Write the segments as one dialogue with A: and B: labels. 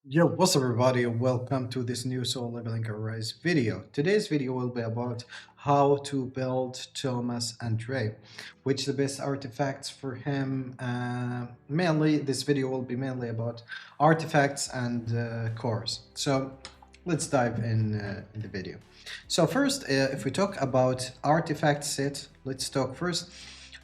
A: Yo, what's up everybody and welcome to this new soul leveling arise video. Today's video will be about how to build Thomas Andre, which the best artifacts for him. Mainly, this video will be mainly about artifacts and cores. So let's dive in the video. So first, if we talk about artifact set, let's talk first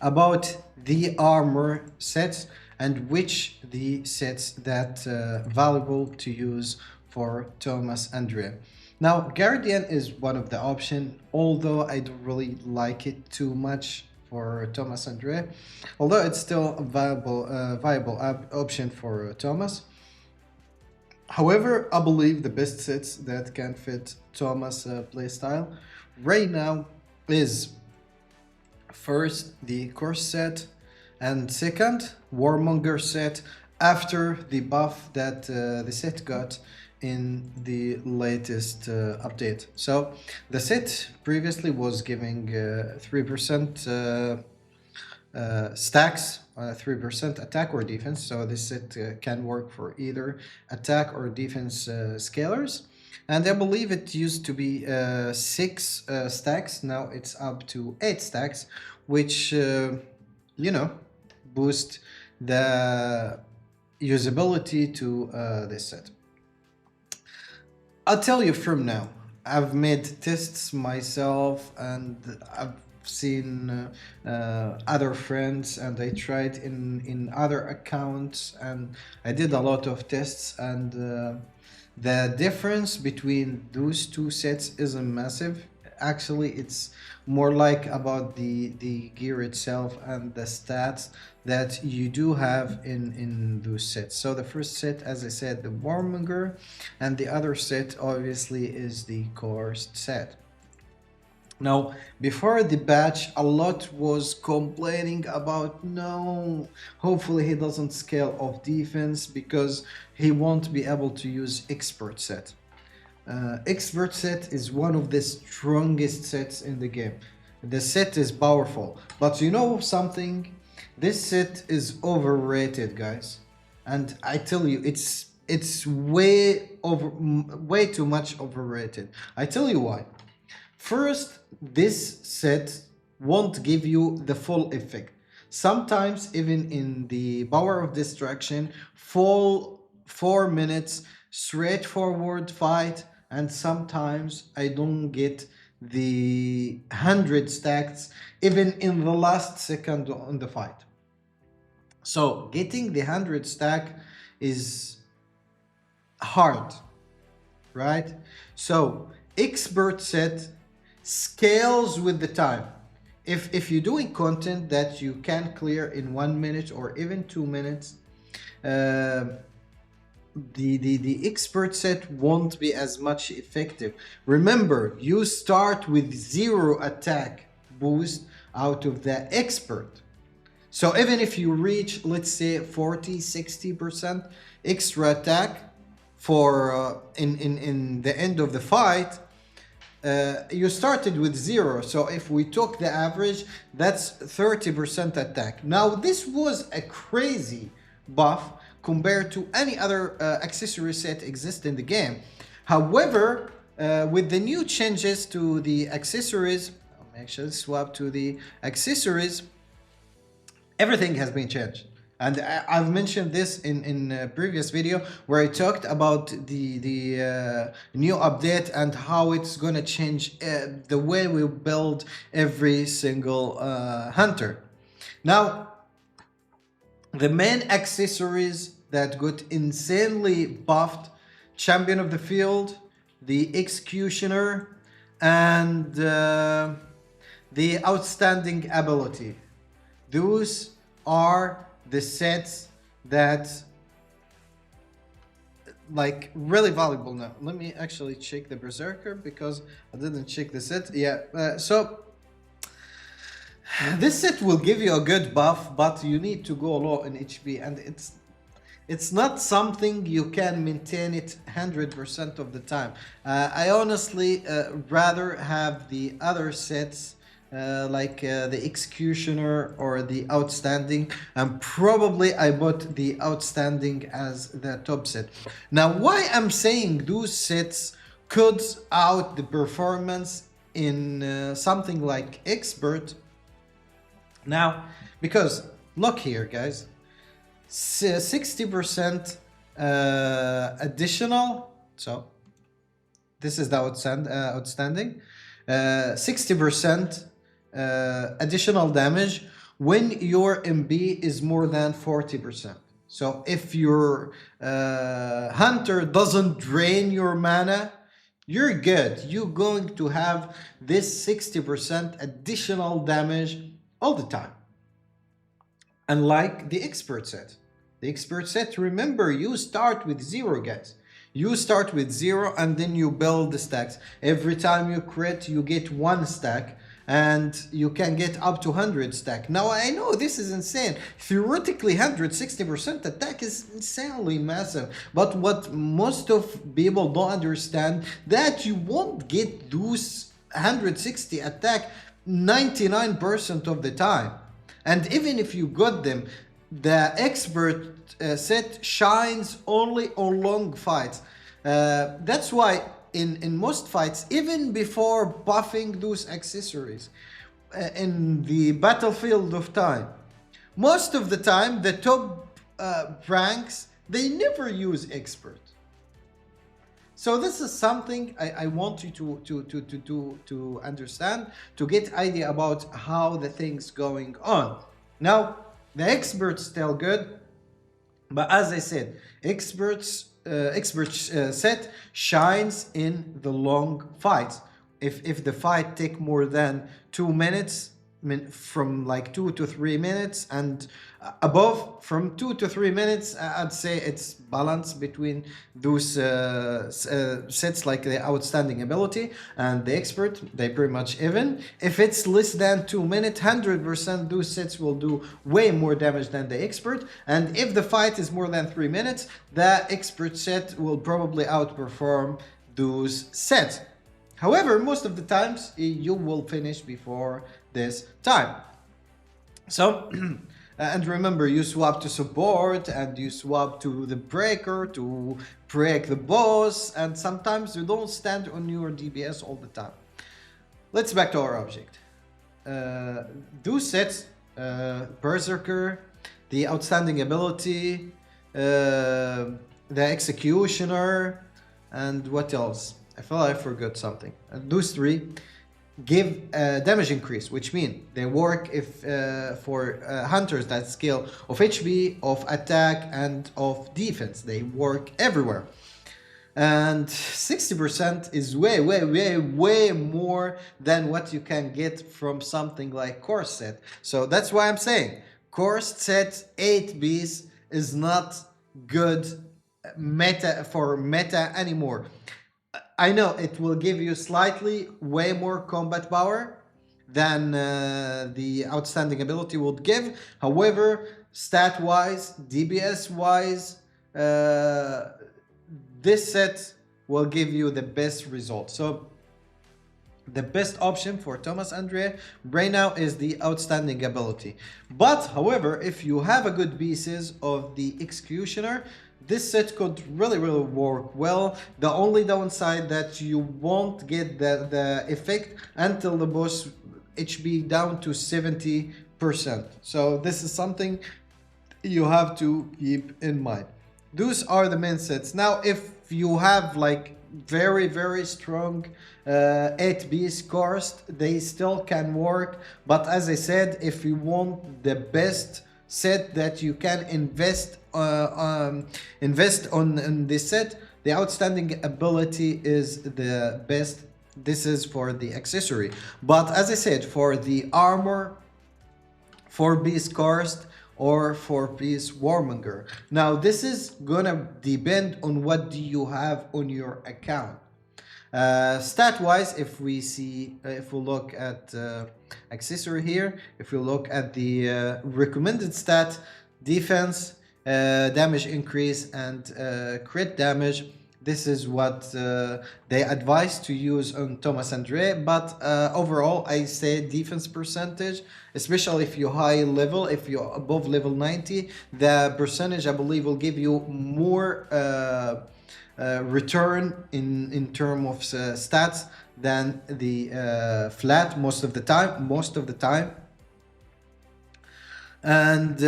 A: about the armor sets and which the sets that valuable to use for Thomas Andrea. Now, Guardian is one of the option, although I don't really like it too much for Thomas Andrea, although it's still a viable option for Thomas. However, I believe the best sets that can fit Thomas' playstyle right now is first the course set, and second warmonger set after the buff that the set got in the latest update. So the set previously was giving 3% stacks, 3% attack or defense. So this set can work for either attack or defense scalars. And I believe it used to be 6 stacks. Now it's up to 8 stacks, which, boost the usability to this set. I'll tell you from now. I've made tests myself and I've seen other friends and I tried in other accounts and I did a lot of tests and the difference between those two sets isn't massive. Actually, it's more like about the gear itself and the stats that you do have in those sets. So the first set, as I said, the Warmonger, and the other set obviously is the Coursed set. Now, before the batch, a lot was complaining about no, hopefully he doesn't scale off defense because he won't be able to use expert set. Expert set is one of the strongest sets in the game. The set is powerful, but you know something? This set is overrated, guys. And I tell you, it's way too much overrated. I tell you why. First, this set won't give you the full effect. Sometimes, even in the power of distraction, full 4 minutes straightforward fight, and sometimes I don't get the 100 stacks even in the last second on the fight. So getting the 100 stack is hard, right? So expert set scales with the time. If you're doing content that you can clear in 1 minute or even 2 minutes, the expert set won't be as much effective. Remember, you start with 0 attack boost out of the expert. So even if you reach, let's say 40-60% extra attack for in the end of the fight, you started with 0. So if we took the average, that's 30% attack. Now this was a crazy buff compared to any other accessory set exist in the game. However, with the new changes to the accessories, I'll actually swap to the accessories, everything has been changed. And I've mentioned this in a previous video where I talked about the new update and how it's gonna change the way we build every single hunter. Now, the main accessories that got insanely buffed: Champion of the Field, the Executioner, and the Outstanding Ability. Those are the sets that like really valuable. Now let me actually check the Berserker because I didn't check the set. Yeah, so this set will give you a good buff, but you need to go low in HP, and it's not something you can maintain it 100% of the time. I honestly rather have the other sets the executioner or the outstanding, and probably I put the outstanding as the top set. Now, why I'm saying those sets cuts out the performance in something like expert. Now, because look here, guys, 60% additional. So this is the outstanding. 60% additional damage when your MB is more than 40%. So if your hunter doesn't drain your mana, you're good. You're going to have this 60% additional damage all the time. Unlike the expert set. The expert set, remember, you start with 0, guys. You start with 0 and then you build the stacks. Every time you crit, you get 1 stack and you can get up to 100 stack. Now, I know this is insane. Theoretically, 160% attack is insanely massive. But what most of people don't understand, that you won't get those 160 attack 99% of the time. And even if you got them, the expert set shines only on long fights. That's why in most fights, even before buffing those accessories, in the battlefield of time, most of the time the top ranks, they never use expert. So this is something I want you to understand, to get idea about how the things going on. Now, the experts still good, but as I said, experts set shines in the long fights. If the fight take more than 2 minutes, from like 2 to 3 minutes and above, from 2 to 3 minutes, I'd say it's balance between those sets like the outstanding ability and the expert. They pretty much even. If it's less than 2 minutes, 100% those sets will do way more damage than the expert. And if the fight is more than 3 minutes, the expert set will probably outperform those sets. However, most of the times you will finish before this time. So, and remember, you swap to support and you swap to the breaker to break the boss, and sometimes you don't stand on your DPS all the time. Let's back to our object. Those sets, Berserker, the outstanding ability, the executioner, and what else? I feel I forgot something. And those three give damage increase, which means they work if for hunters that scale of HP, of attack, and of defense. They work everywhere. And 60% is way more than what you can get from something like course set. So that's why I'm saying course set 8Bs is not good meta anymore. I know it will give you slightly way more combat power than the outstanding ability would give. However, stat-wise, DPS-wise, this set will give you the best result. So the best option for Thomas Andrea right now is the outstanding ability. But however, if you have a good pieces of the executioner, this set could really work well. The only downside that you won't get the effect until the boss HP down to 70%. So this is something you have to keep in mind. Those are the main sets. Now, if you have like very strong 8B cores, they still can work. But as I said, if you want the best set that you can invest on this set, the outstanding ability is the best. This is for the accessory. But as I said, for the armor, 4B Cursed or 4B Warmonger. Now this is gonna depend on what do you have on your account. Stat wise, if we see, if we look at accessory here, if we look at the recommended stat, defense, damage increase, and crit damage, this is what they advise to use on Thomas Andre. But overall, I say defense percentage, especially if you're high level, if you're above level 90, the percentage I believe will give you more return in term of stats than the flat most of the time. And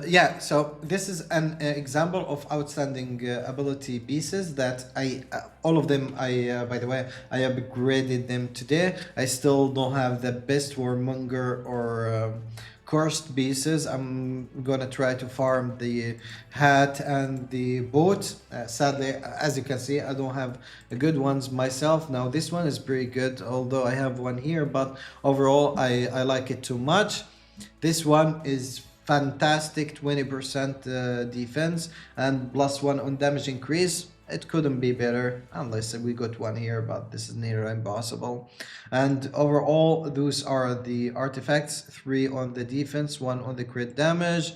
A: yeah, so this is an example of outstanding ability pieces that I all of them I by the way I upgraded them today. I still don't have the best warmonger or cursed pieces. I'm gonna try to farm the hat and the boat. Sadly, as you can see, I don't have good ones myself. Now this one is pretty good, although I have one here, but overall I like it too much. This one is fantastic, 20% defense and +1 on damage increase. It couldn't be better unless we got one here, but this is near impossible. And overall, those are the artifacts: 3 on the defense, 1 on the crit damage,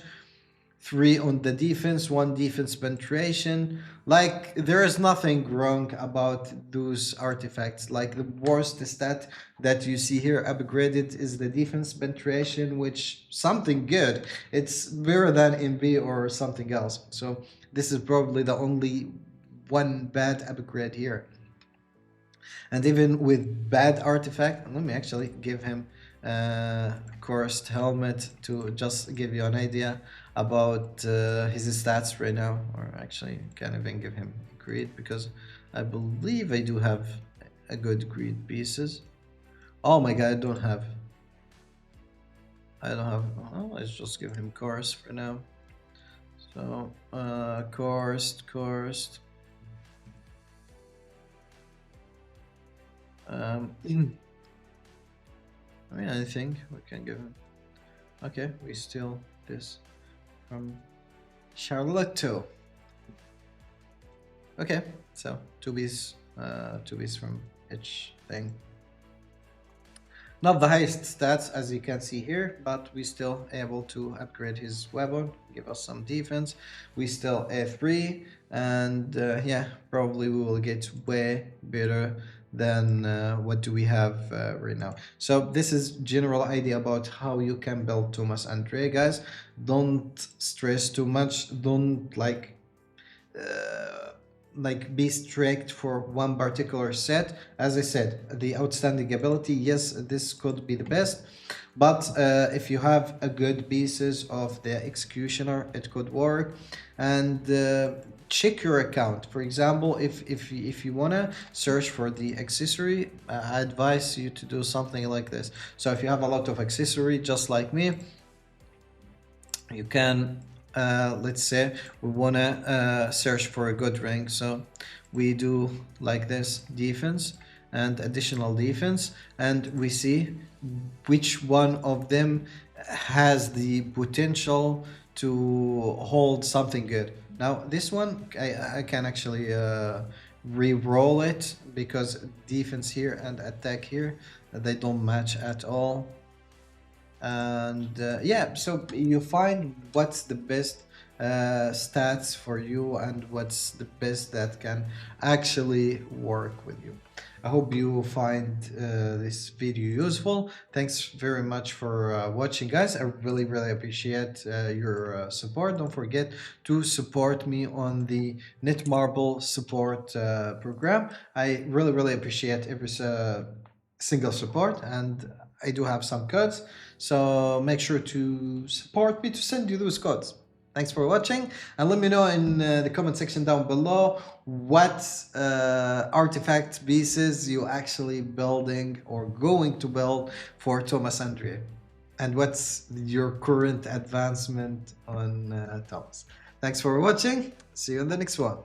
A: 3 on the defense, 1 defense penetration. Like, there is nothing wrong about those artifacts. Like, the worst stat that you see here upgraded is the defense penetration, which something good. It's better than MB or something else. So this is probably the only one bad upgrade here. And even with bad artifact, let me actually give him cursed helmet to just give you an idea about his stats right now. Or actually can't even give him greed, because I believe I do have a good greed pieces. Oh my god, I don't have, oh, let's just give him cursed for now. So cursed. I mean, I think we can give him. Okay, we steal this from Charlotte. Okay, so two bees from each thing. Not the highest stats as you can see here, but we still able to upgrade his weapon, give us some defense. We still A3, and yeah, probably we will get way better than what do we have right now. So this is general idea about how you can build Thomas Andre, guys. Don't stress too much. Don't like be strict for one particular set. As I said, the outstanding ability, yes, this could be the best, but if you have a good pieces of the executioner, it could work. And check your account. For example, if you want to search for the accessory, I advise you to do something like this. So if you have a lot of accessory just like me, you can let's say we want to search for a good rank, so we do like this: defense and additional defense, and we see which one of them has the potential to hold something good. Now this one I can actually re-roll it, because defense here and attack here, they don't match at all. And yeah, so you find what's the best stats for you and what's the best that can actually work with you. I hope you find this video useful. Thanks very much for watching, guys. I really appreciate your support. Don't forget to support me on the Netmarble support program. I really appreciate every single support, and I do have some codes, so make sure to support me to send you those codes. Thanks for watching, and let me know in the comment section down below what artifact pieces you actually building or going to build for Thomas Andre, and what's your current advancement on Thomas. Thanks for watching. See you in the next one.